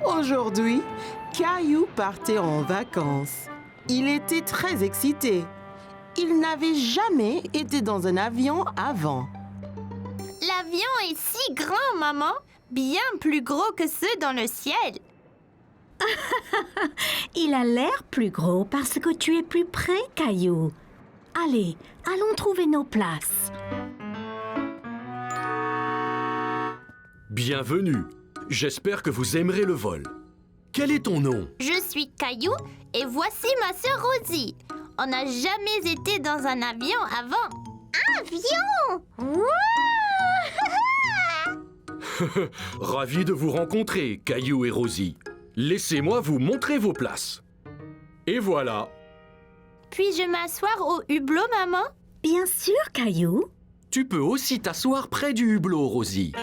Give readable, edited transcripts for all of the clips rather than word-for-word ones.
Aujourd'hui, Caillou partait en vacances. Il était très excité. Il n'avait jamais été dans un avion avant. L'avion est si grand, maman, bien plus gros que ceux dans le ciel. Il a l'air plus gros parce que tu es plus près, Caillou. Allez, allons trouver nos places. Bienvenue. J'espère que vous aimerez le vol. Quel est ton nom? Je suis Caillou et voici ma sœur Rosie. On n'a jamais été dans un avion avant. Avion! Ravi de vous rencontrer, Caillou et Rosie. Laissez-moi vous montrer vos places. Et voilà. Puis-je m'asseoir au hublot, maman? Bien sûr, Caillou. Tu peux aussi t'asseoir près du hublot, Rosie.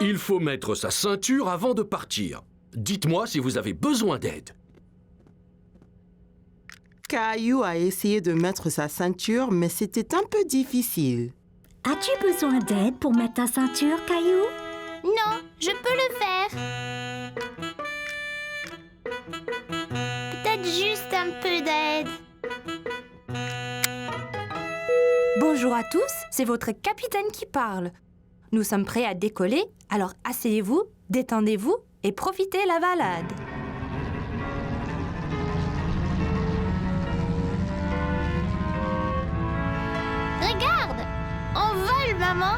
Il faut mettre sa ceinture avant de partir. Dites-moi si vous avez besoin d'aide. Caillou a essayé de mettre sa ceinture, mais c'était un peu difficile. As-tu besoin d'aide pour mettre ta ceinture, Caillou? Non, je peux le faire. Peut-être juste un peu d'aide. Bonjour à tous, c'est votre capitaine qui parle. Nous sommes prêts à décoller, alors asseyez-vous, détendez-vous et profitez de la balade. Regarde, on vole, maman.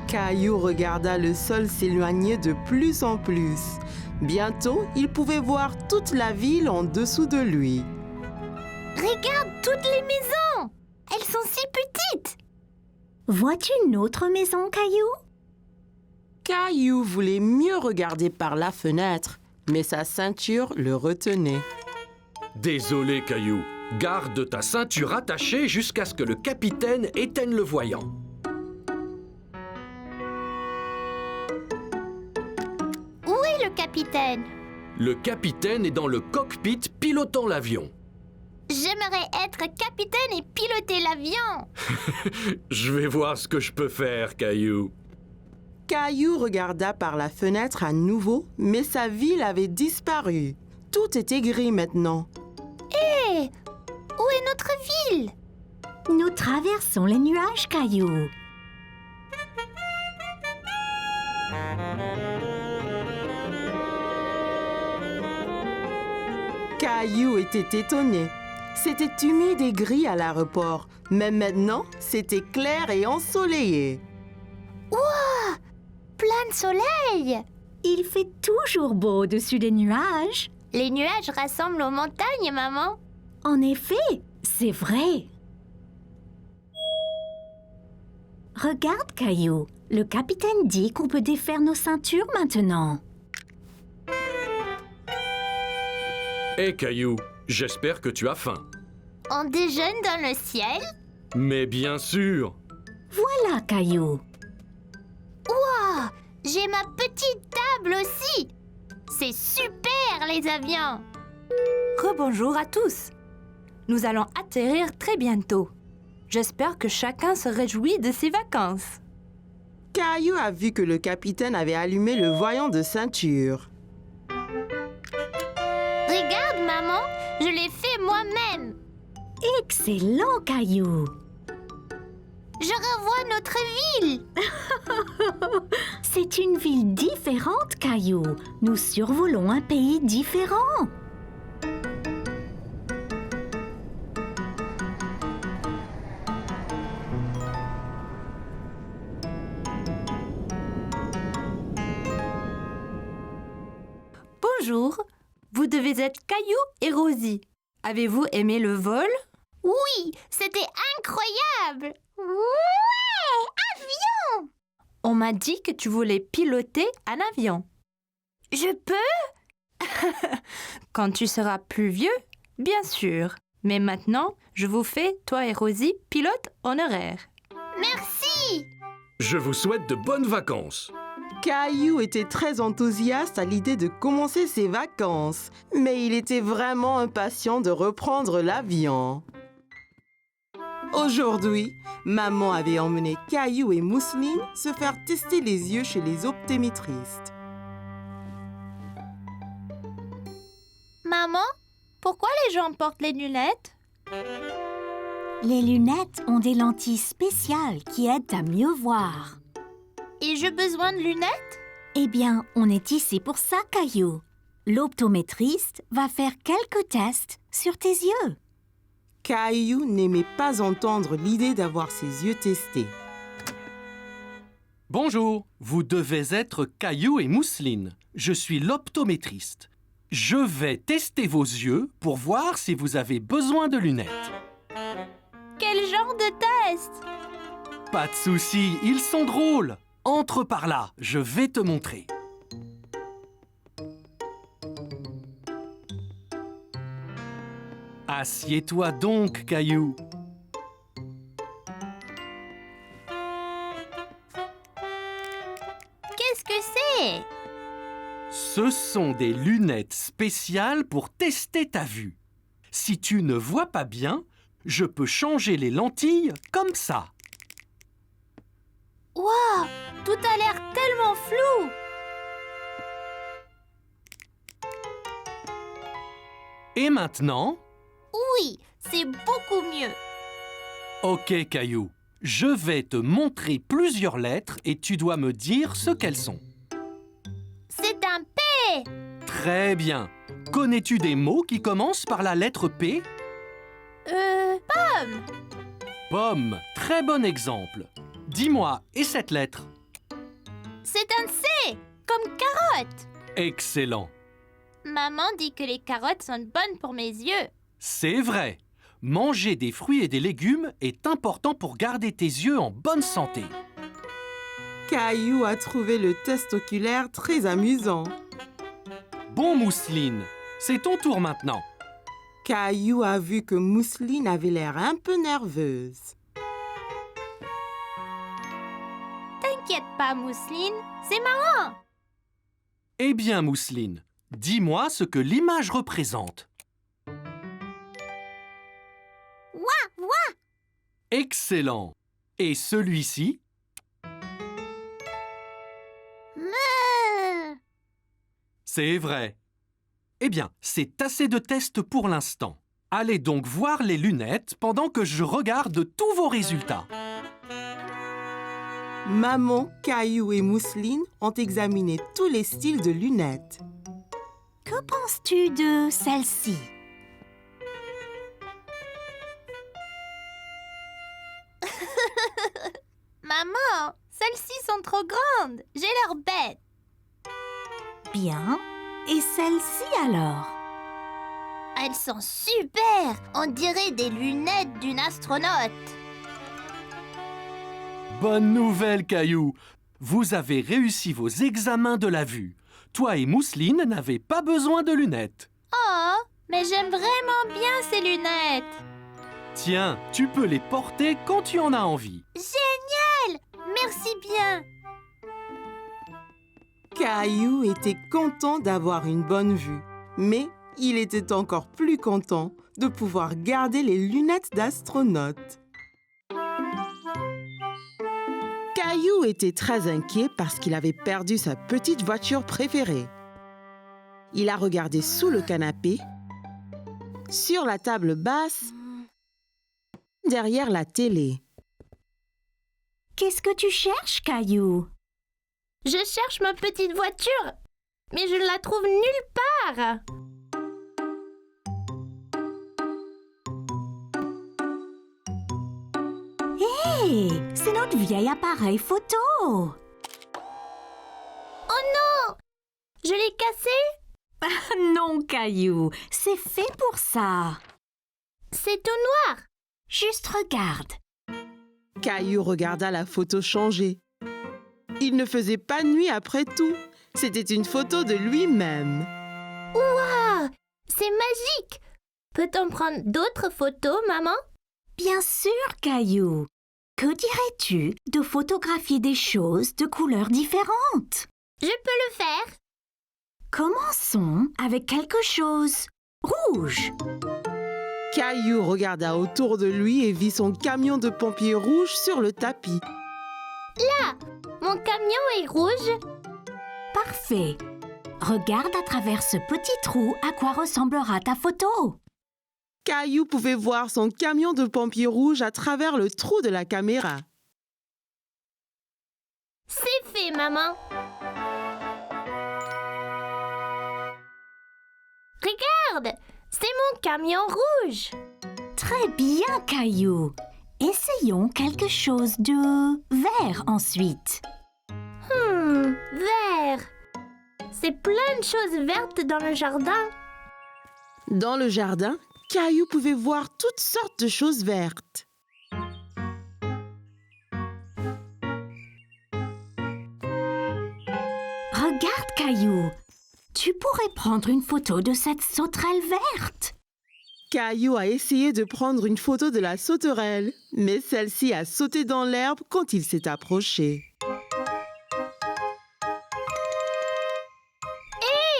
Caillou regarda le sol s'éloigner de plus en plus. Bientôt, il pouvait voir toute la ville en dessous de lui. Regarde toutes les maisons. Elles sont si petites. Vois-tu une autre maison, Caillou? Caillou voulait mieux regarder par la fenêtre, mais sa ceinture le retenait. Désolé, Caillou. Garde ta ceinture attachée jusqu'à ce que le capitaine éteigne le voyant. Où est le capitaine? Le capitaine est dans le cockpit pilotant l'avion. J'aimerais être capitaine et piloter l'avion. Je vais voir ce que je peux faire, Caillou. Caillou regarda par la fenêtre à nouveau, mais sa ville avait disparu. Tout était gris maintenant. Hé! Où est notre ville? Nous traversons les nuages, Caillou. Caillou était étonné. C'était humide et gris à l'aéroport, mais maintenant, c'était clair et ensoleillé. Ouah! Plein de soleil! Il fait toujours beau au-dessus des nuages. Les nuages ressemblent aux montagnes, maman. En effet, c'est vrai. Regarde, Caillou. Le capitaine dit qu'on peut défaire nos ceintures maintenant. Hé, Caillou, j'espère que tu as faim. On déjeune dans le ciel? Mais bien sûr. Voilà, Caillou. Ouah! J'ai ma petite table aussi! C'est super, les avions! Rebonjour à tous. Nous allons atterrir très bientôt. J'espère que chacun se réjouit de ses vacances. Caillou a vu que le capitaine avait allumé le voyant de ceinture. Regarde, maman, je l'ai fait moi-même. Excellent, Caillou. Je revois notre ville. C'est une ville différente, Caillou. Nous survolons un pays différent. Bonjour, vous devez être Caillou et Rosie. Avez-vous aimé le vol? Oui, c'était incroyable. Ouais, avion! On m'a dit que tu voulais piloter un avion. Je peux? Quand tu seras plus vieux, bien sûr. Mais maintenant, je vous fais, toi et Rosie, pilote honoraire. Merci. Je vous souhaite de bonnes vacances. Caillou était très enthousiaste à l'idée de commencer ses vacances, mais il était vraiment impatient de reprendre l'avion. Aujourd'hui, maman avait emmené Caillou et Mousseline se faire tester les yeux chez les optométristes. Maman, pourquoi les gens portent les lunettes? Les lunettes ont des lentilles spéciales qui aident à mieux voir. Et j'ai besoin de lunettes? Eh bien, on est ici pour ça, Caillou. L'optométriste va faire quelques tests sur tes yeux. Caillou n'aimait pas entendre l'idée d'avoir ses yeux testés. Bonjour, vous devez être Caillou et Mousseline. Je suis l'optométriste. Je vais tester vos yeux pour voir si vous avez besoin de lunettes. Quel genre de test? Pas de souci, ils sont drôles. Entre par là, je vais te montrer. Assieds-toi donc, Caillou. Qu'est-ce que c'est? Ce sont des lunettes spéciales pour tester ta vue. Si tu ne vois pas bien, je peux changer les lentilles comme ça. Waouh! Tout a l'air tellement flou! Et maintenant, Oui, c'est beaucoup mieux. ok Caillou, je vais te montrer plusieurs lettres et tu dois me dire ce qu'elles sont. C'est un P! Très bien. Connais-tu des mots qui commencent par la lettre P? Pomme! Pomme, très bon exemple. Dis-moi, et cette lettre? C'est un C! Comme carotte! Excellent. Maman dit que les carottes sont bonnes pour mes yeux. C'est vrai. Manger des fruits et des légumes est important pour garder tes yeux en bonne santé. Caillou a trouvé le test oculaire très amusant. Bon, Mousseline, c'est ton tour maintenant. Caillou a vu que Mousseline avait l'air un peu nerveuse. T'inquiète pas, Mousseline, c'est marrant. Eh bien, Mousseline, dis-moi ce que l'image représente. Ouah! Excellent. Et celui-ci? Meuh. C'est vrai. Eh bien, c'est assez de tests pour l'instant. Allez donc voir les lunettes pendant que je regarde tous vos résultats. Maman, Caillou et Mousseline ont examiné tous les styles de lunettes. Que penses-tu de celle-ci? Maman, celles-ci sont trop grandes. J'ai l'air bête. Bien. Et celle-ci alors? Elles sont super. On dirait des lunettes d'une astronaute. Bonne nouvelle, Caillou. Vous avez réussi vos examens de la vue. Toi et Mousseline n'avez pas besoin de lunettes. Oh, mais j'aime vraiment bien ces lunettes. Tiens, tu peux les porter quand tu en as envie. Génial! Merci bien. Caillou était content d'avoir une bonne vue, mais il était encore plus content de pouvoir garder les lunettes d'astronaute. Caillou était très inquiet parce qu'il avait perdu sa petite voiture préférée. Il a regardé sous le canapé, sur la table basse, derrière la télé. Qu'est-ce que tu cherches, Caillou? Je cherche ma petite voiture, mais je ne la trouve nulle part. Hé, c'est notre vieil appareil photo. Oh non! Je l'ai cassé? Non, Caillou, c'est fait pour ça. C'est tout noir. Juste regarde. Caillou regarda la photo changer. Il ne faisait pas nuit après tout. C'était une photo de lui-même. Waouh! C'est magique! Peut-on prendre d'autres photos, maman? Bien sûr, Caillou. Que dirais-tu de photographier des choses de couleurs différentes? Je peux le faire. Commençons avec quelque chose rouge. Caillou regarda autour de lui et vit son camion de pompiers rouge sur le tapis. Mon camion est rouge. Parfait. Regarde à travers ce petit trou à quoi ressemblera ta photo. Caillou pouvait voir son camion de pompiers rouge à travers le trou de la caméra. C'est fait, maman. Regarde, c'est mon camion rouge. Très bien, Caillou. Essayons quelque chose de vert ensuite. Vert. C'est plein de choses vertes dans le jardin. Dans le jardin, Caillou pouvait voir toutes sortes de choses vertes. Regarde, Caillou. Tu pourrais prendre une photo de cette sauterelle verte. Caillou a essayé de prendre une photo de la sauterelle, mais celle-ci a sauté dans l'herbe quand il s'est approché.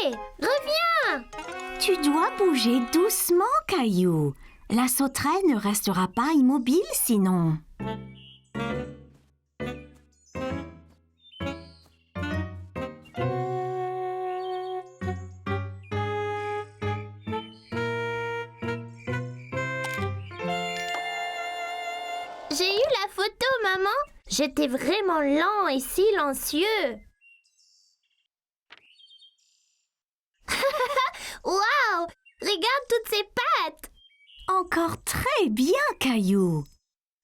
Hé, reviens! Tu dois bouger doucement, Caillou. La sauterelle ne restera pas immobile sinon. J'ai eu la photo, maman. J'étais vraiment lent et silencieux. Waouh! Regarde toutes ces pattes! Encore très bien, Caillou.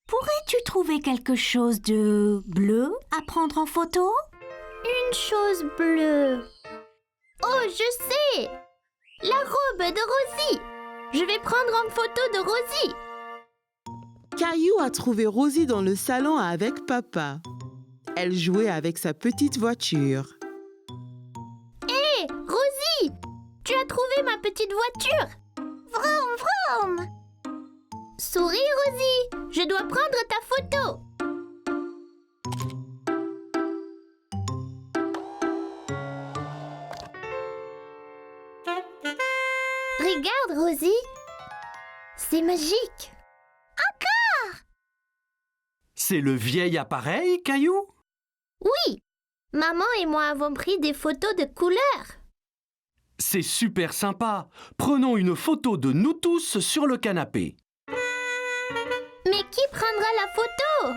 Pourrais-tu trouver quelque chose de bleu à prendre en photo? Une chose bleue. Oh, je sais! La robe de Rosie. Je vais prendre en photo de Rosie. Caillou a trouvé Rosie dans le salon avec papa. Elle jouait avec sa petite voiture. Hé, Rosie! Tu as trouvé ma petite voiture? Vroom, vroom! Souris, Rosie! Je dois prendre ta photo! Regarde, Rosie! C'est magique! C'est le vieil appareil, Caillou? Oui! Maman et moi avons pris des photos de couleurs. C'est super sympa. Prenons une photo de nous tous sur le canapé. Mais qui prendra la photo?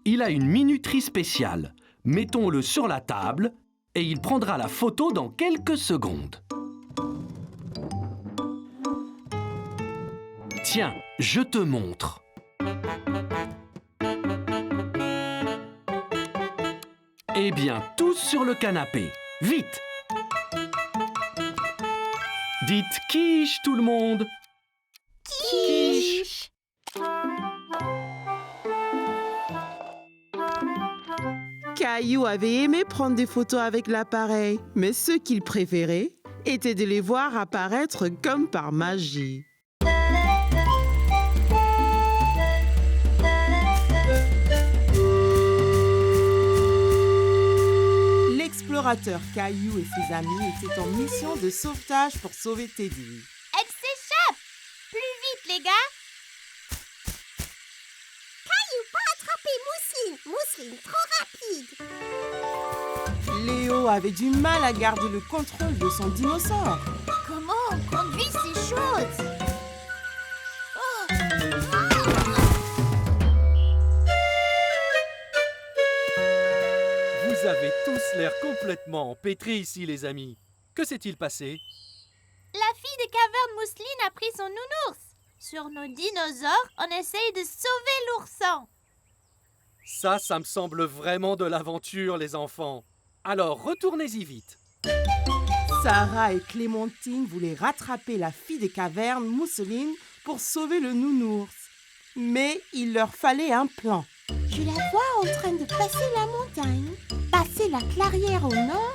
Il a une minuterie spéciale. Mettons-le sur la table et il prendra la photo dans quelques secondes. Tiens, je te montre. Eh bien, tous sur le canapé. Vite! Dites quiche, tout le monde! Quiche! Caillou avait aimé prendre des photos avec l'appareil, mais ce qu'il préférait était de les voir apparaître comme par magie. L'explorateur Caillou et ses amis étaient en mission de sauvetage pour sauver Teddy. Elle s'échappe! Plus vite, les gars! Caillou, pas attraper Mousseline! Mousseline, trop rapide! Léo avait du mal à garder le contrôle de son dinosaure. Comment on conduit ces choses? Vous avez tous l'air complètement empêtrés ici, les amis. Que s'est-il passé? La fille des cavernes Mousseline a pris son nounours. Sur nos dinosaures, on essaye de sauver l'ourson. Ça me semble vraiment de l'aventure, les enfants. Alors, retournez-y vite. Sarah et Clémentine voulaient rattraper la fille des cavernes, Mousseline, pour sauver le nounours. Mais il leur fallait un plan. Je la vois en train de passer la montagne, passer la clairière au nord.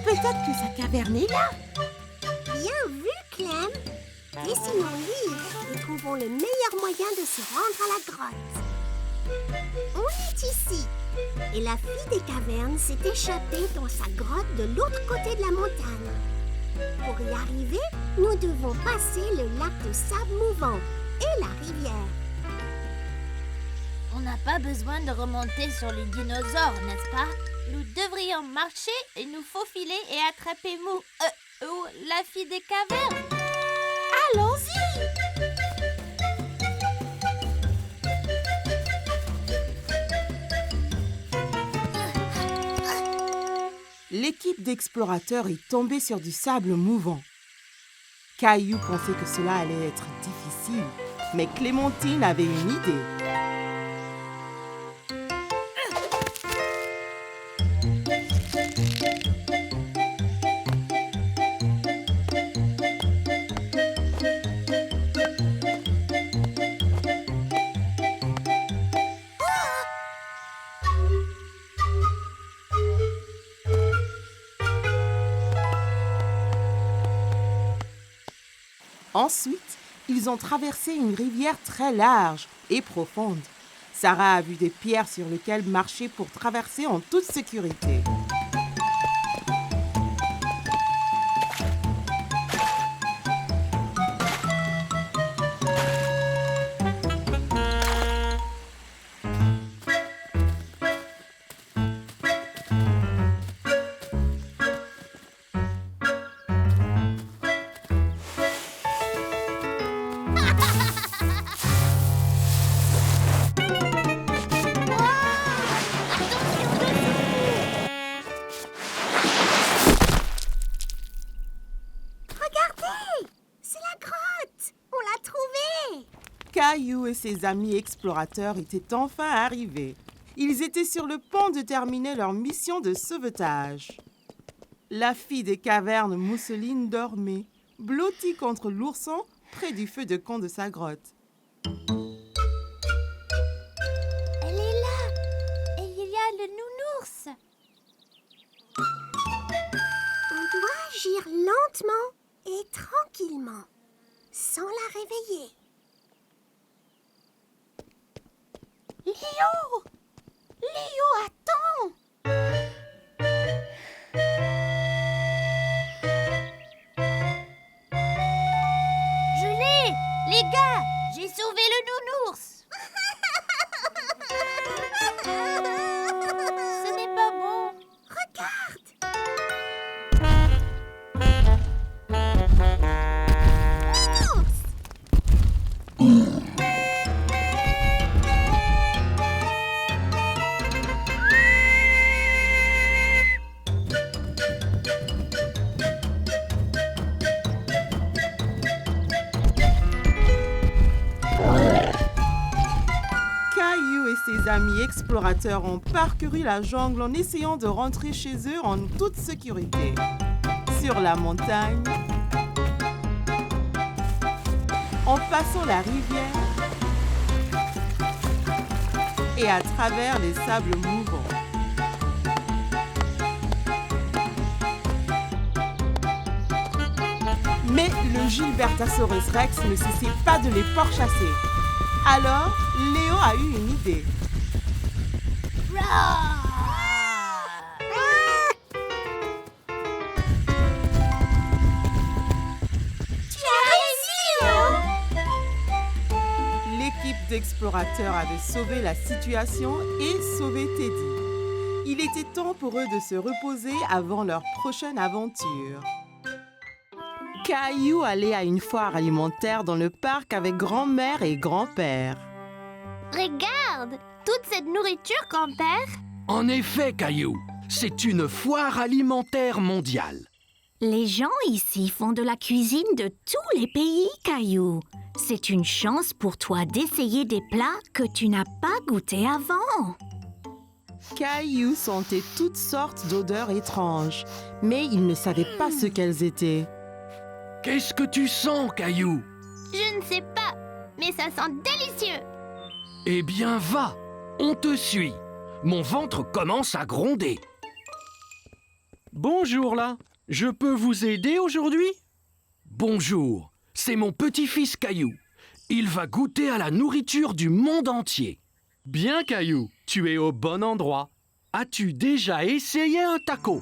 Peut-être que sa caverne est là. Bien vu, Clem. Dessinons livre et trouvons le meilleur moyen de se rendre à la grotte. On est ici. Et la fille des cavernes s'est échappée dans sa grotte de l'autre côté de la montagne. Pour y arriver, nous devons passer le lac de sable mouvant et la rivière. On n'a pas besoin de remonter sur les dinosaures, n'est-ce pas? Nous devrions marcher et nous faufiler et attraper la fille des cavernes. Allons-y! L'équipe d'explorateurs est tombée sur du sable mouvant. Caillou pensait que cela allait être difficile, mais Clémentine avait une idée. Ensuite, ils ont traversé une rivière très large et profonde. Sarah a vu des pierres sur lesquelles marcher pour traverser en toute sécurité. Caillou et ses amis explorateurs étaient enfin arrivés. Ils étaient sur le point de terminer leur mission de sauvetage. La fille des cavernes Mousseline dormait, blottie contre l'ourson près du feu de camp de sa grotte. Elle est là. Et il y a le nounours. On doit agir lentement et tranquillement, sans la réveiller. Léo! Léo, attends! Je l'ai. Les gars, j'ai sauvé le nounours. Ce n'est pas bon. Regarde! Caillou et ses amis explorateurs ont parcouru la jungle en essayant de rentrer chez eux en toute sécurité. Sur la montagne, en passant la rivière et à travers les sables mouvants. Mais le Gilbertosaurus Rex ne cessait pas de les pourchasser. Alors, Léo a eu une idée. L'équipe d'explorateurs avait sauvé la situation et sauvé Teddy. Il était temps pour eux de se reposer avant leur prochaine aventure. Caillou allait à une foire alimentaire dans le parc avec grand-mère et grand-père. Regarde, toute cette nourriture, grand-père. En effet, Caillou, c'est une foire alimentaire mondiale. Les gens ici font de la cuisine de tous les pays, Caillou. C'est une chance pour toi d'essayer des plats que tu n'as pas goûtés avant. Caillou sentait toutes sortes d'odeurs étranges, mais il ne savait pas ce qu'elles étaient. Qu'est-ce que tu sens, Caillou? Je ne sais pas, mais ça sent délicieux. Eh bien, va, on te suit. Mon ventre commence à gronder. Bonjour là, je peux vous aider aujourd'hui? Bonjour, c'est mon petit-fils Caillou. Il va goûter à la nourriture du monde entier. Bien Caillou, tu es au bon endroit. As-tu déjà essayé un taco?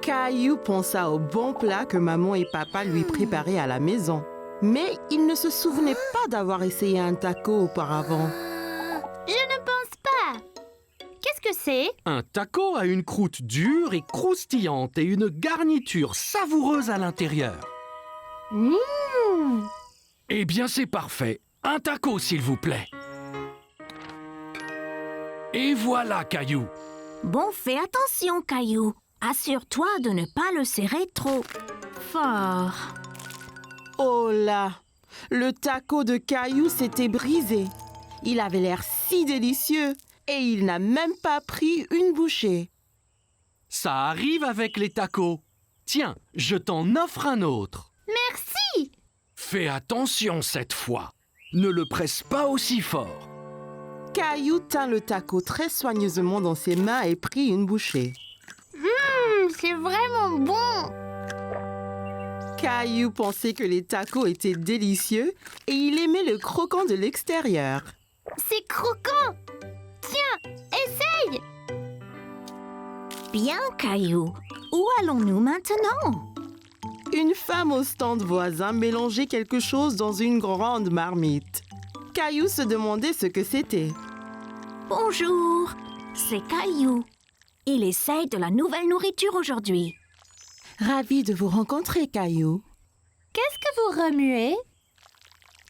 Caillou pensa au bon plat que maman et papa lui préparaient à la maison. Mais il ne se souvenait pas d'avoir essayé un taco auparavant. Je ne pense Qu'est-ce que c'est? Un taco a une croûte dure et croustillante et une garniture savoureuse à l'intérieur. Eh bien, c'est parfait. Un taco, s'il vous plaît. Et voilà, Caillou. Bon, fais attention, Caillou. Assure-toi de ne pas le serrer trop fort. Oh là! Le taco de Caillou s'était brisé. Il avait l'air si délicieux et il n'a même pas pris une bouchée. Ça arrive avec les tacos. Tiens, je t'en offre un autre. Merci! Fais attention cette fois. Ne le presse pas aussi fort. Caillou tint le taco très soigneusement dans ses mains et prit une bouchée. C'est vraiment bon! Caillou pensait que les tacos étaient délicieux et il aimait le croquant de l'extérieur. C'est croquant! Tiens, essaye! Bien, Caillou. Où allons-nous maintenant? Une femme au stand voisin mélangeait quelque chose dans une grande marmite. Caillou se demandait ce que c'était. Bonjour, c'est Caillou. Il essaye de la nouvelle nourriture aujourd'hui. Ravi de vous rencontrer, Caillou. Qu'est-ce que vous remuez?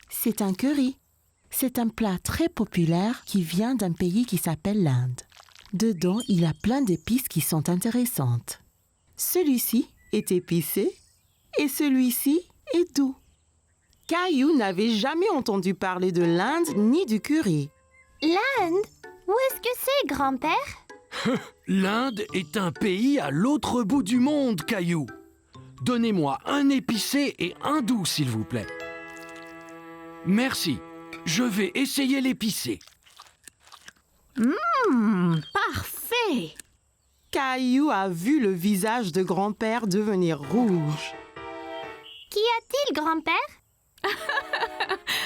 C'est un curry. C'est un plat très populaire qui vient d'un pays qui s'appelle l'Inde. Dedans, il y a plein d'épices qui sont intéressantes. Celui-ci est épicé et celui-ci est doux. Caillou n'avait jamais entendu parler de l'Inde ni du curry. L'Inde? Où est-ce que c'est, grand-père? L'Inde est un pays à l'autre bout du monde, Caillou. Donnez-moi un épicé et un doux, s'il vous plaît. Merci. Je vais essayer l'épicé. Parfait. Caillou a vu le visage de grand-père devenir rouge. Qu'y a-t-il, grand-père?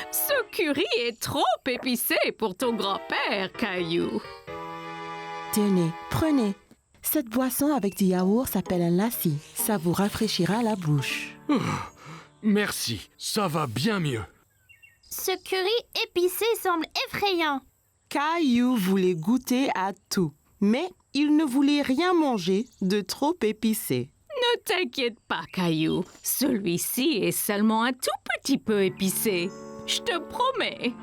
Ce curry est trop épicé pour ton grand-père, Caillou. Tenez, prenez. Cette boisson avec du yaourt s'appelle un lassi. Ça vous rafraîchira la bouche. Merci, ça va bien mieux. Ce curry épicé semble effrayant. Caillou voulait goûter à tout, mais il ne voulait rien manger de trop épicé. Ne t'inquiète pas, Caillou. Celui-ci est seulement un tout petit peu épicé. Je te promets.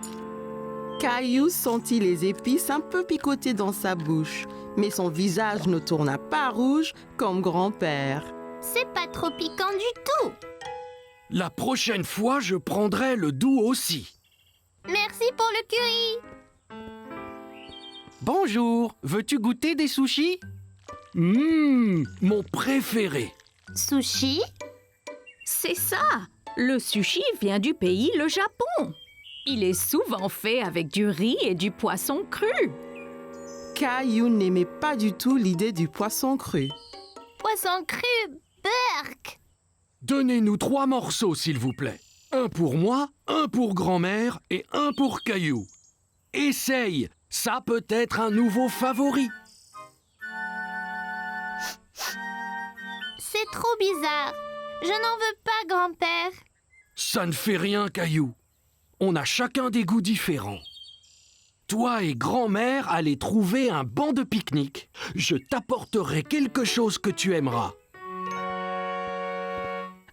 Caillou sentit les épices un peu picoter dans sa bouche, mais son visage ne tourna pas rouge comme grand-père. C'est pas trop piquant du tout. La prochaine fois, je prendrai le doux aussi. Merci pour le curry. Bonjour, veux-tu goûter des sushis? Mon préféré. Sushi? C'est ça. Le sushi vient du pays, le Japon. Il est souvent fait avec du riz et du poisson cru. Caillou n'aimait pas du tout l'idée du poisson cru. Poisson cru, burk. Donnez-nous 3 morceaux, s'il vous plaît. Un pour moi, un pour grand-mère et un pour Caillou. Essaye, ça peut être un nouveau favori. C'est trop bizarre. Je n'en veux pas, grand-père. Ça ne fait rien, Caillou. On a chacun des goûts différents. Toi et grand-mère allez trouver un banc de pique-nique. Je t'apporterai quelque chose que tu aimeras.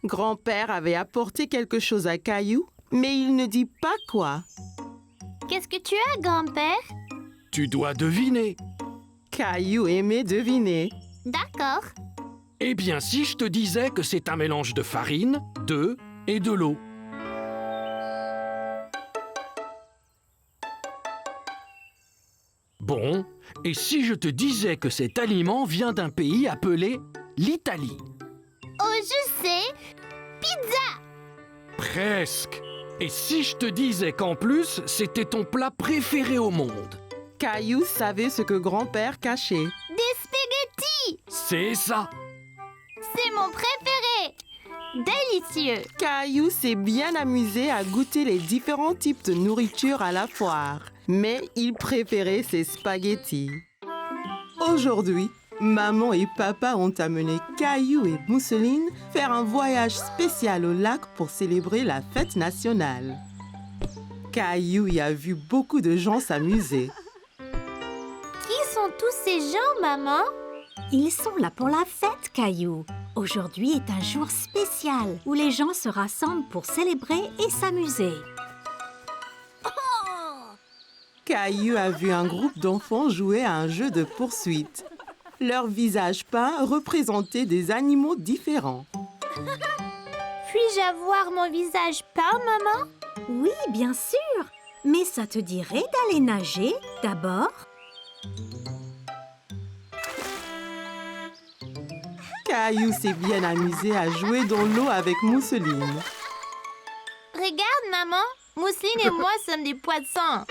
Grand-père avait apporté quelque chose à Caillou, mais il ne dit pas quoi. Qu'est-ce que tu as, grand-père? Tu dois deviner. Caillou aimait deviner. D'accord. Eh bien, si je te disais que c'est un mélange de farine, d'œufs et de l'eau. Bon, et si je te disais que cet aliment vient d'un pays appelé l'Italie? Oh, je sais. Pizza. Presque. Et si je te disais qu'en plus, c'était ton plat préféré au monde? Caillou savait ce que grand-père cachait. Des spaghettis. C'est ça. C'est mon préféré. Délicieux. Caillou s'est bien amusé à goûter les différents types de nourriture à la foire, mais il préférait ses spaghettis. Aujourd'hui, maman et papa ont amené Caillou et Mousseline faire un voyage spécial au lac pour célébrer la fête nationale. Caillou y a vu beaucoup de gens s'amuser. Qui sont sont tous ces gens, maman? Ils sont là pour la fête, Caillou. Aujourd'hui est un jour spécial où les gens se rassemblent pour célébrer et s'amuser. Caillou a vu un groupe d'enfants jouer à un jeu de poursuite. Leurs visages peints représentaient des animaux différents. Puis-je avoir mon visage peint, maman? Oui, bien sûr. Mais ça te dirait d'aller nager d'abord? Caillou s'est bien amusé à jouer dans l'eau avec Mousseline. Regarde, maman. Mousseline et moi sommes des poissons.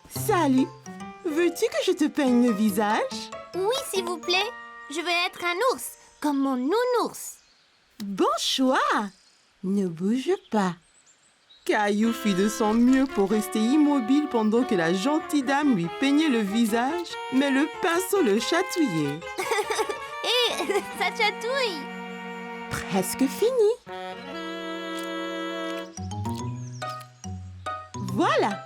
Salut, veux-tu que je te peigne le visage? Oui, s'il vous plaît. Je veux être un ours, comme mon nounours. Bon choix! Ne bouge pas. Caillou fit de son mieux pour rester immobile pendant que la gentille dame lui peignait le visage, mais le pinceau le chatouillait. Hé, ça chatouille. Presque fini. Voilà.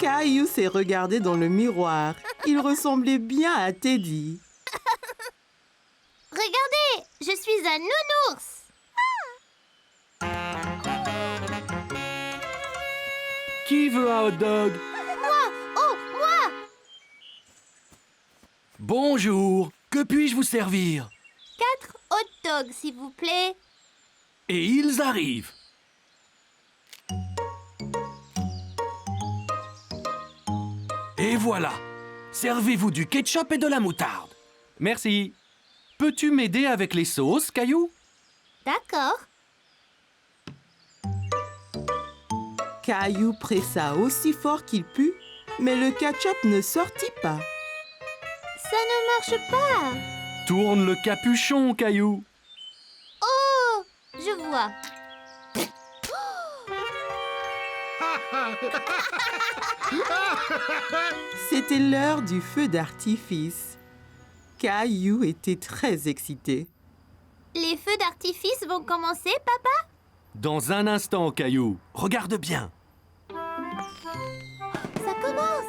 Caillou s'est regardé dans le miroir. Il ressemblait bien à Teddy. Regardez, je suis un nounours. Qui veut un hot dog? Moi, oh, moi. Bonjour, que puis-je vous servir? 4 hot dogs, s'il vous plaît. Et ils arrivent. Et voilà, servez-vous du ketchup et de la moutarde. Merci. Peux-tu m'aider avec les sauces, Caillou? D'accord. Caillou pressa aussi fort qu'il put, mais le ketchup ne sortit pas. Ça ne marche pas. Tourne le capuchon, Caillou. Oh, je vois. C'était l'heure du feu d'artifice. Caillou était très excité. Les feux d'artifice vont commencer, papa? Dans un instant, Caillou. Regarde bien. Ça commence.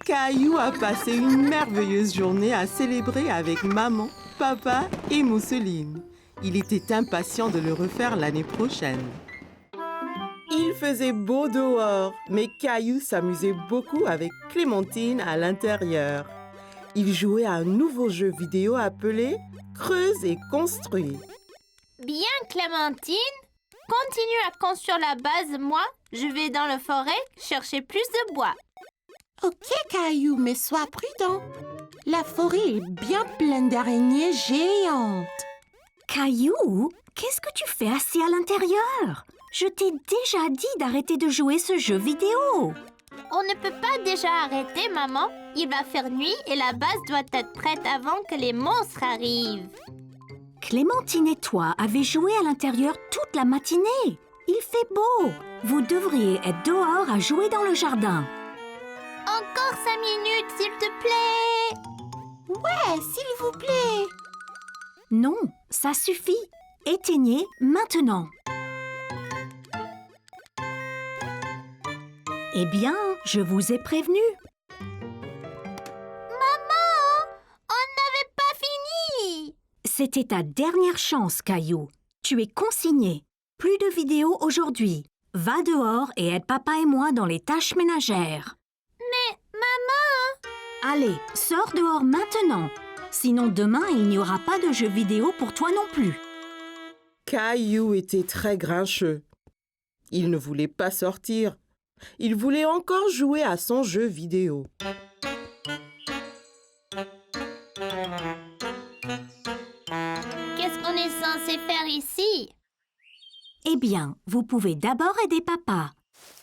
Caillou a passé une merveilleuse journée à célébrer avec maman, papa et Mousseline. Il était impatient de le refaire l'année prochaine. Il faisait beau dehors, mais Caillou s'amusait beaucoup avec Clémentine à l'intérieur. Il jouait à un nouveau jeu vidéo appelé « Creuse et construis ». Bien, Clémentine. Continue à construire la base. Moi, je vais dans la forêt chercher plus de bois. Ok, Caillou, mais sois prudent. La forêt est bien pleine d'araignées géantes. Caillou, qu'est-ce que tu fais assis à l'intérieur? Je t'ai déjà dit d'arrêter de jouer ce jeu vidéo. On ne peut pas déjà arrêter, maman. Il va faire nuit et la base doit être prête avant que les monstres arrivent. Clémentine et toi avez joué à l'intérieur toute la matinée. Il fait beau. Vous devriez être dehors à jouer dans le jardin. Encore 5 minutes, s'il te plaît. Ouais, s'il vous plaît. Non, ça suffit. Éteignez maintenant. Eh bien, je vous ai prévenu. Maman, on n'avait pas fini. C'était ta dernière chance, Caillou. Tu es consigné. Plus de vidéos aujourd'hui. Va dehors et aide papa et moi dans les tâches ménagères. Mais, maman... Allez, sors dehors maintenant. Sinon demain, il n'y aura pas de jeux vidéo pour toi non plus. Caillou était très grincheux. Il ne voulait pas sortir. Il voulait encore jouer à son jeu vidéo. Qu'est-ce qu'on est censé faire ici? Eh bien, vous pouvez d'abord aider papa.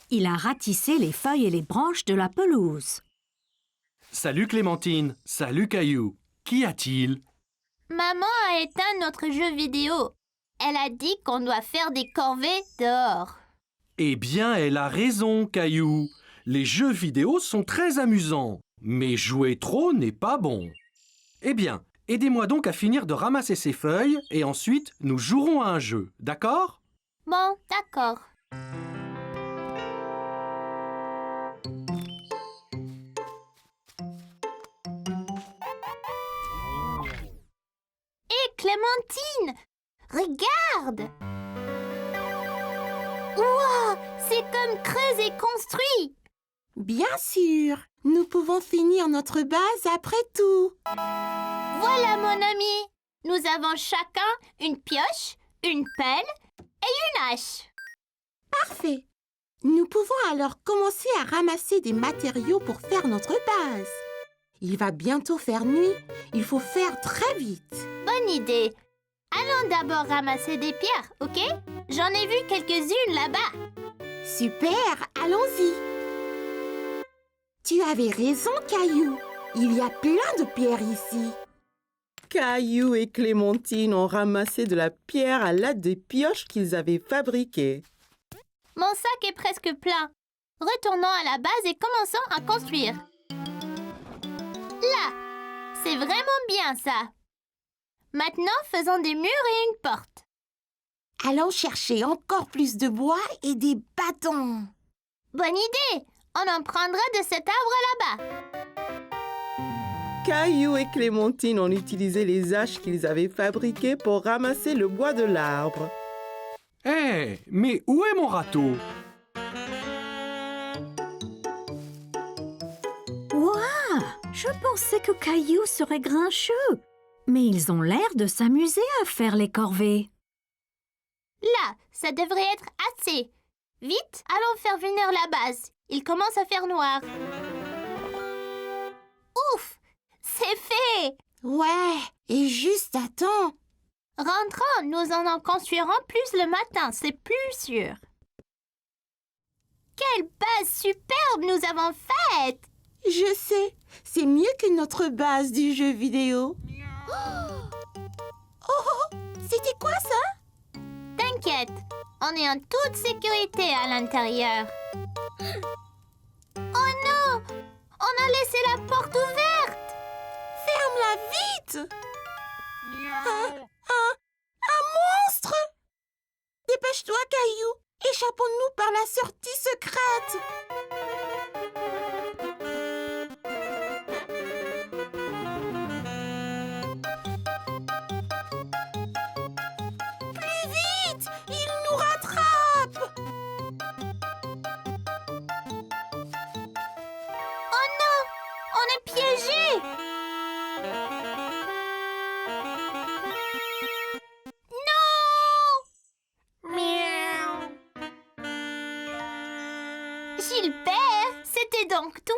Il a ratissé les feuilles et les branches de la pelouse. Salut Clémentine, salut Caillou. Qu'y a-t-il? Maman a éteint notre jeu vidéo. Elle a dit qu'on doit faire des corvées dehors. Eh bien, elle a raison, Caillou. Les jeux vidéo sont très amusants, mais jouer trop n'est pas bon. Eh bien, aidez-moi donc à finir de ramasser ces feuilles et ensuite nous jouerons à un jeu, d'accord? Bon, d'accord. Hé, Clémentine! Regarde! Wow! C'est comme creusé et construit! Bien sûr, nous pouvons finir notre base après tout. Voilà, mon ami! Nous avons chacun une pioche, une pelle et une hache. Parfait. Nous pouvons alors commencer à ramasser des matériaux pour faire notre base. Il va bientôt faire nuit. Il faut faire très vite. Bonne idée! Allons d'abord ramasser des pierres, ok? J'en ai vu quelques-unes là-bas. Super, allons-y. Tu avais raison, Caillou. Il y a plein de pierres ici. Caillou et Clémentine ont ramassé de la pierre à l'aide des pioches qu'ils avaient fabriquées. Mon sac est presque plein. Retournons à la base et commençons à construire. Là, c'est vraiment bien ça. Maintenant, faisons des murs et une porte. Allons chercher encore plus de bois et des bâtons. Bonne idée! On en prendra de cet arbre là-bas. Caillou et Clémentine ont utilisé les haches qu'ils avaient fabriquées pour ramasser le bois de l'arbre. Hé, mais où est mon râteau? Ouah! Je pensais que Caillou serait grincheux. Mais ils ont l'air de s'amuser à faire les corvées. Là, ça devrait être assez. Vite, allons faire venir la base. Il commence à faire noir. Ouf! C'est fait! Ouais, et juste à temps. Rentrons, nous en construirons plus le matin, c'est plus sûr. Quelle base superbe nous avons faite! Je sais, c'est mieux que notre base du jeu vidéo. Oh, c'était quoi ça? T'inquiète, on est en toute sécurité à l'intérieur. Oh non! On a laissé la porte ouverte! Ferme-la vite! Un monstre! Dépêche-toi, Caillou! Échappons-nous par la sortie secrète! Plus vite! Il nous rattrape! Oh non! On est piégés! Non! Miaou! Gilbert, c'était donc toi!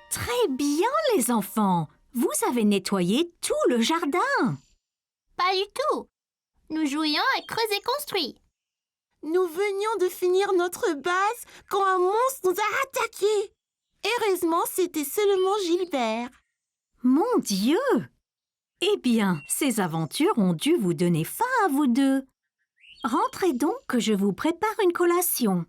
Très bien, les enfants. Vous avez nettoyé tout le jardin. Pas du tout. Nous jouions à creuser construit. Nous venions de finir notre base quand un monstre nous a attaqués. Heureusement, c'était seulement Gilbert. Mon Dieu! Eh bien, ces aventures ont dû vous donner faim à vous deux. Rentrez donc que je vous prépare une collation.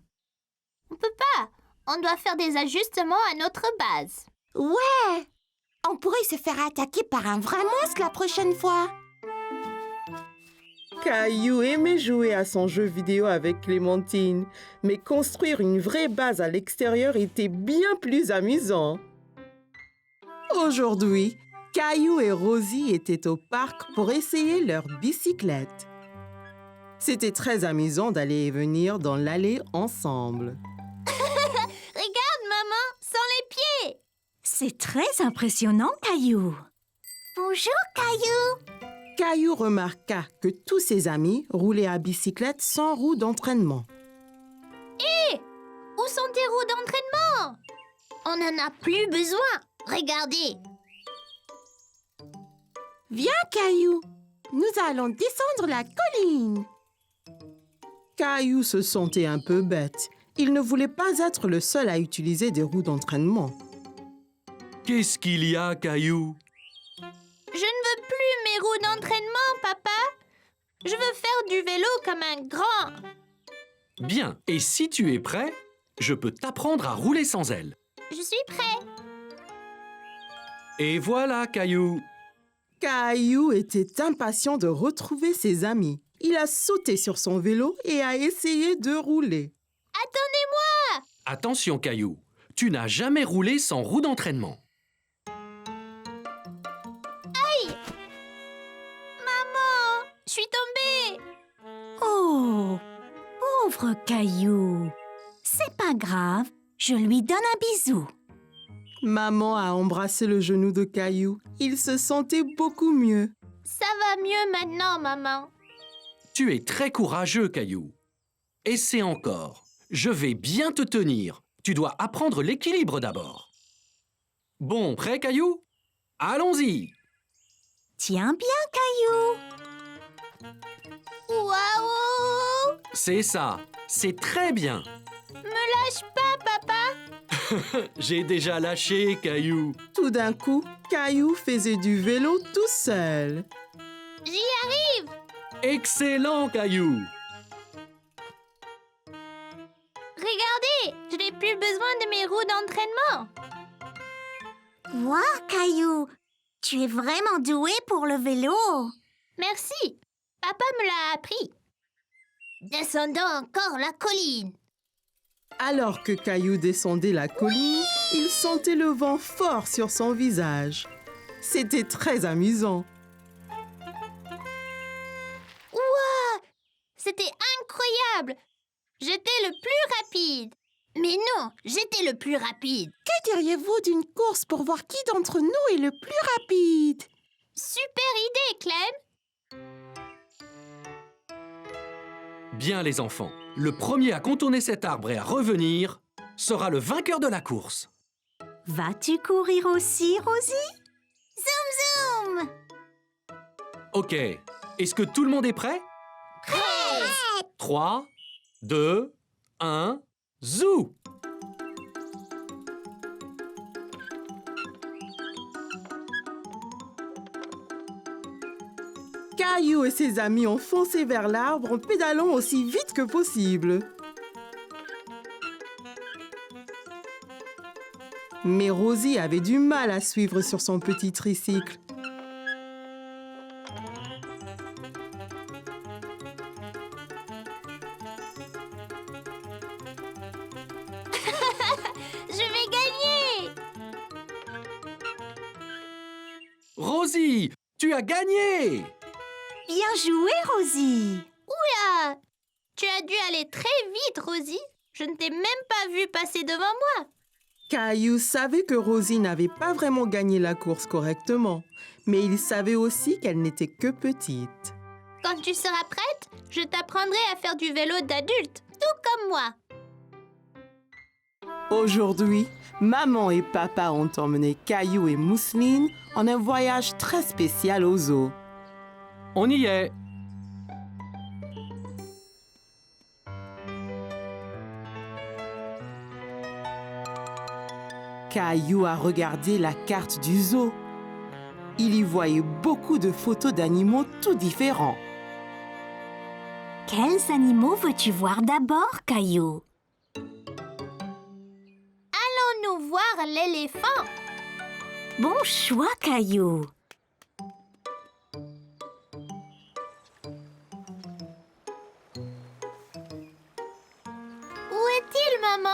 On peut pas. On doit faire des ajustements à notre base. Ouais! On pourrait se faire attaquer par un vrai monstre la prochaine fois. Caillou aimait jouer à son jeu vidéo avec Clémentine, mais construire une vraie base à l'extérieur était bien plus amusant. Aujourd'hui, Caillou et Rosie étaient au parc pour essayer leur bicyclette. C'était très amusant d'aller et venir dans l'allée ensemble. Regarde, maman, sans les pieds. C'est très impressionnant, Caillou. Bonjour, Caillou. Caillou remarqua que tous ses amis roulaient à bicyclette sans roue d'entraînement. Où sont tes roues d'entraînement? On n'en a plus besoin. Regardez. Viens, Caillou. Nous allons descendre la colline. Caillou se sentait un peu bête. Il ne voulait pas être le seul à utiliser des roues d'entraînement. Qu'est-ce qu'il y a, Caillou? Je ne veux plus mes roues d'entraînement, papa. Je veux faire du vélo comme un grand. Bien, et si tu es prêt, je peux t'apprendre à rouler sans elles. Je suis prêt. Et voilà, Caillou. Caillou était impatient de retrouver ses amis. Il a sauté sur son vélo et a essayé de rouler. Attendez-moi! Attention, Caillou. Tu n'as jamais roulé sans roue d'entraînement. Maman, je suis tombée! Oh, pauvre Caillou. C'est pas grave, je lui donne un bisou. Maman a embrassé le genou de Caillou. Il se sentait beaucoup mieux. Ça va mieux maintenant, maman. Tu es très courageux, Caillou. Essaie encore. Je vais bien te tenir. Tu dois apprendre l'équilibre d'abord. Bon, prêt, Caillou? Allons-y. Tiens bien, Caillou. Waouh! C'est ça. C'est très bien. Lâche pas, papa! J'ai déjà lâché, Caillou. Tout d'un coup, Caillou faisait du vélo tout seul. J'y arrive! Excellent, Caillou. Regardez, je n'ai plus besoin de mes roues d'entraînement. Wow, Caillou, tu es vraiment doué pour le vélo. Merci, papa me l'a appris. Descendons encore la colline. Alors que Caillou descendait la colline, il sentait le vent fort sur son visage. C'était très amusant. Ouah! C'était incroyable! J'étais le plus rapide. Mais non, j'étais le plus rapide. Que diriez-vous d'une course pour voir qui d'entre nous est le plus rapide? Super idée, Clem! Bien, les enfants. Le premier à contourner cet arbre et à revenir sera le vainqueur de la course. Vas-tu courir aussi, Rosie? Zoom zoom! Ok. Est-ce que tout le monde est prêt? Prêt! 3, 2, 1, zou! Caillou et ses amis ont foncé vers l'arbre en pédalant aussi vite que possible. Mais Rosie avait du mal à suivre sur son petit tricycle. Je vais gagner! Rosie, tu as gagné! Bien joué, Rosie. Oula! Tu as dû aller très vite, Rosie. Je ne t'ai même pas vue passer devant moi. Caillou savait que Rosie n'avait pas vraiment gagné la course correctement, mais il savait aussi qu'elle n'était que petite. Quand tu seras prête, je t'apprendrai à faire du vélo d'adulte, tout comme moi. Aujourd'hui, maman et papa ont emmené Caillou et Mousseline en un voyage très spécial au zoo. On y est. Caillou a regardé la carte du zoo. Il y voyait beaucoup de photos d'animaux tout différents. Quels animaux veux-tu voir d'abord, Caillou? Allons-nous voir l'éléphant? Bon choix, Caillou. Où est-il, maman?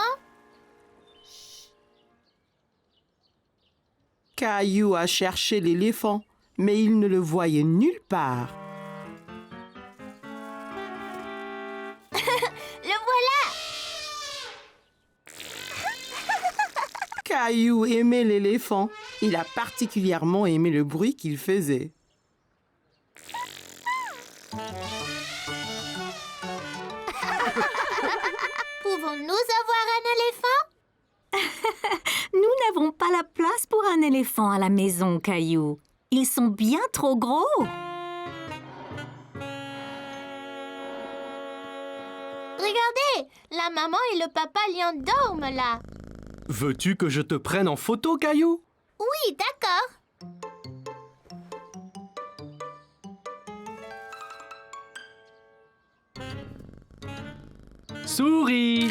Caillou a cherché l'éléphant, mais il ne le voyait nulle part. Le voilà! Caillou aimait l'éléphant. Il a particulièrement aimé le bruit qu'il faisait. Pouvons-nous avoir un éléphant? Nous n'avons pas la place pour un éléphant à la maison, Caillou. Ils sont bien trop gros. Regardez, la maman et le papa lion dorment là. Veux-tu que je te prenne en photo, Caillou? Oui, d'accord. Souris!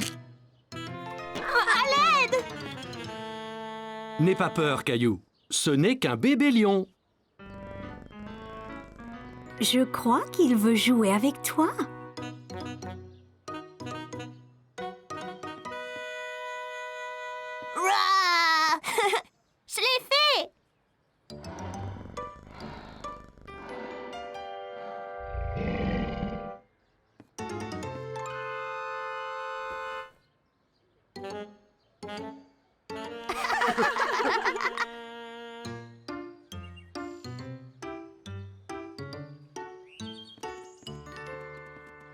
À l'aide! N'aie pas peur, Caillou. Ce n'est qu'un bébé lion. Je crois qu'il veut jouer avec toi. Rah Je l'ai fait!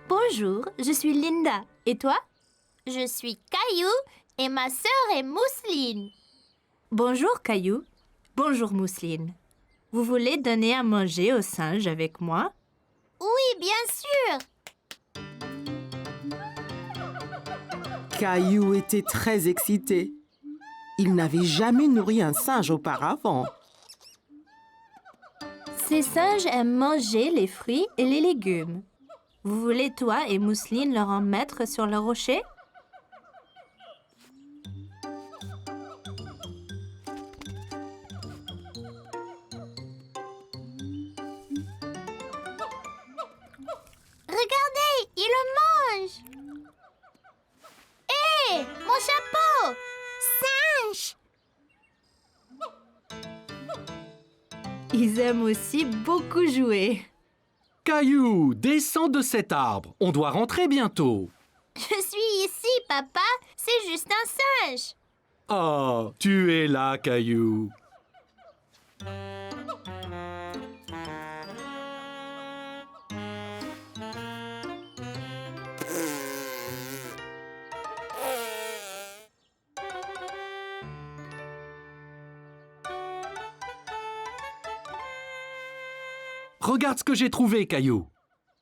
Bonjour, je suis Linda. Et toi? Je suis Caillou et ma sœur est Mousseline. Bonjour, Caillou. Bonjour, Mousseline. Vous voulez donner à manger aux singes avec moi? Oui, bien sûr. Caillou était très excité. Il n'avait jamais nourri un singe auparavant. Ces singes aiment manger les fruits et les légumes. Vous voulez, toi et Mousseline, leur en mettre sur le rocher? Regardez, il le mange. Hé, mon chapeau! Singe! Ils aiment aussi beaucoup jouer. Caillou, descends de cet arbre. On doit rentrer bientôt. Je suis ici, papa. C'est juste un singe. Oh, tu es là, Caillou. Regarde ce que j'ai trouvé, Caillou.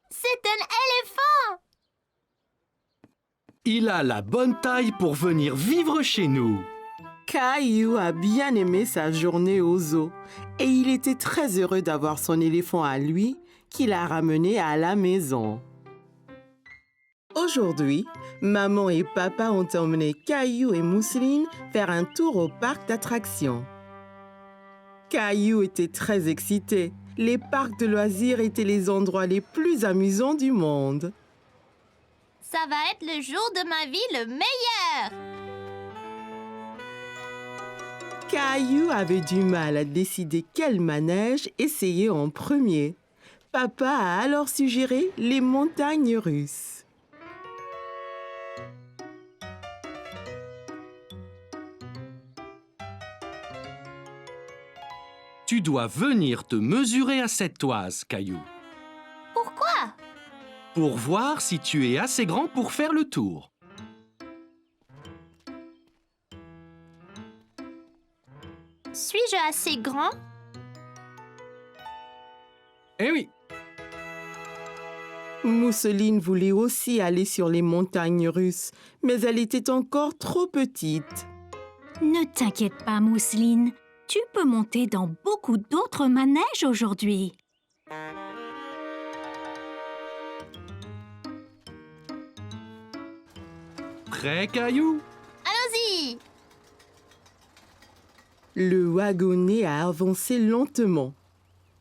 C'est un éléphant. Il a la bonne taille pour venir vivre chez nous. Caillou a bien aimé sa journée au zoo et il était très heureux d'avoir son éléphant à lui qu'il a ramené à la maison. Aujourd'hui, maman et papa ont emmené Caillou et Mousseline faire un tour au parc d'attractions. Caillou était très excité. Les parcs de loisirs étaient les endroits les plus amusants du monde. Ça va être le jour de ma vie le meilleur. Caillou avait du mal à décider quel manège essayer en premier. Papa a alors suggéré les montagnes russes. Tu dois venir te mesurer à cette toise, Caillou, Pourquoi? pour voir si tu es assez grand pour faire le tour. Suis-je assez grand? Eh oui, Mousseline voulait aussi aller sur les montagnes russes, mais elle était encore trop petite. Ne t'inquiète pas, Mousseline. Tu peux monter dans beaucoup d'autres manèges aujourd'hui. prêt, Caillou? Allons-y. Le wagonnet a avancé lentement.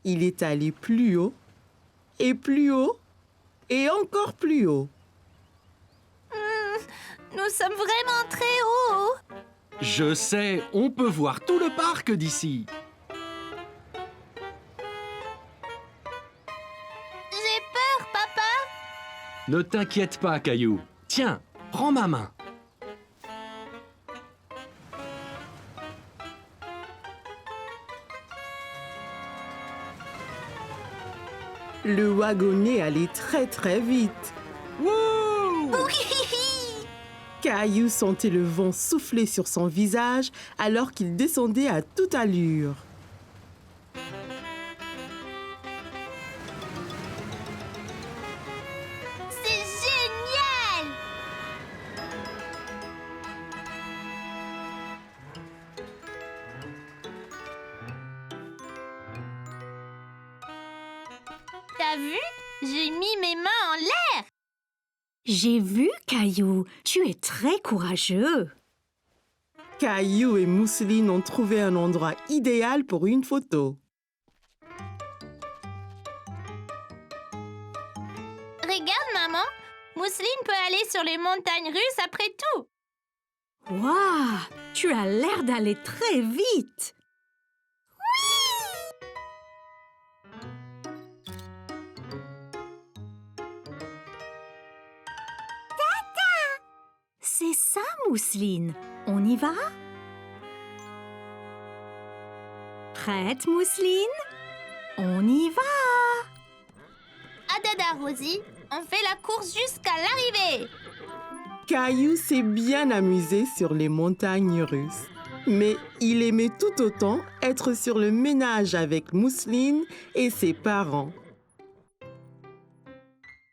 Il est allé plus haut, et plus haut, et encore plus haut. Nous sommes vraiment très hauts. Je sais, on peut voir tout le parc d'ici. J'ai peur, papa. Ne t'inquiète pas, Caillou. Tiens, prends ma main. Le wagonnet allait très très vite. Caillou sentait le vent souffler sur son visage alors qu'il descendait à toute allure. C'est génial. T'as vu? J'ai mis mes mains en l'air. J'ai vu, Caillou. Tu es très courageux. Caillou et Mousseline ont trouvé un endroit idéal pour une photo. Regarde, maman. Mousseline peut aller sur les montagnes russes après tout. Waouh, tu as l'air d'aller très vite. C'est ça, Mousseline. On y va? Prête, Mousseline? On y va! À dada, Rosie. On fait la course jusqu'à l'arrivée. Caillou s'est bien amusé sur les montagnes russes. Mais il aimait tout autant être sur le ménage avec Mousseline et ses parents.